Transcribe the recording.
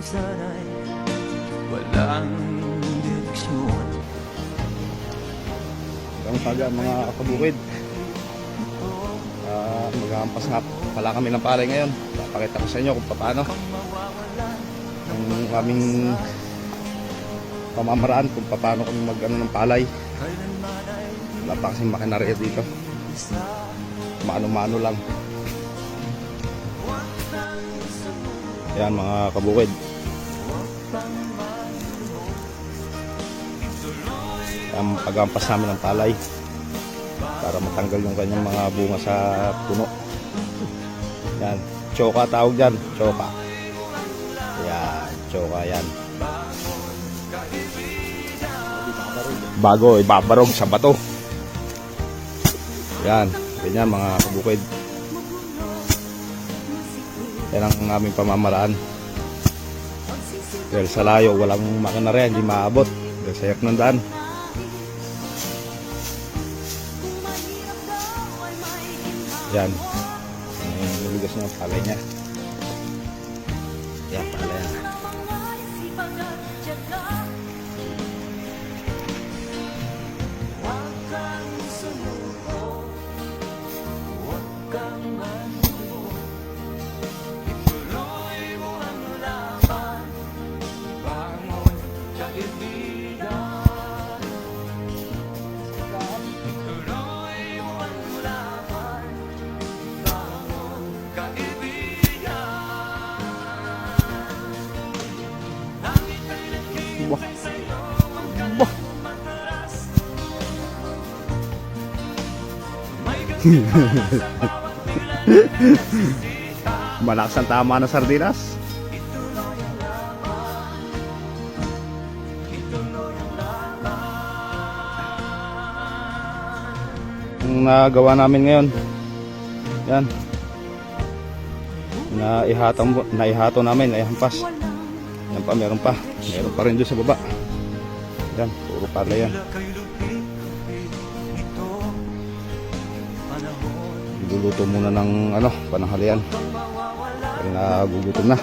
sana'y walang direksyon. Ang paga mga kabukid. Maghahampas nga pala kami ng palay ngayon. Papakita ko sa inyo kung paano ang aming pamamaraan kung paano kami mag-ano ng palay. Wala pa kasing makinarya dito. Mano-mano lang. Yan mga kabukid. Ang paghampas namin ng palay para matanggal yung kanyang mga bunga sa puno. Yan, choka tawag dyan, choka. Yan, choka yan. Bago ibabarog sa bato. Yan, ganyan mga kabukid. Yan ang aming pamamaraan. Dahil sa layo, walang makinarya, hindi maabot. Dahil sa yak ng daan. Yan. Niligas niya ang palay niya. Yan, palay niya. Wah. Wah. Malakas ang tama ng sardinas. Ang nagawa namin ngayon, yan, naihato namin, naihampas. Yan pa, meron pa rin doon sa baba. Yan, puro pala yan. Iluluto muna ng pananghalian. Kaya nagugutom na.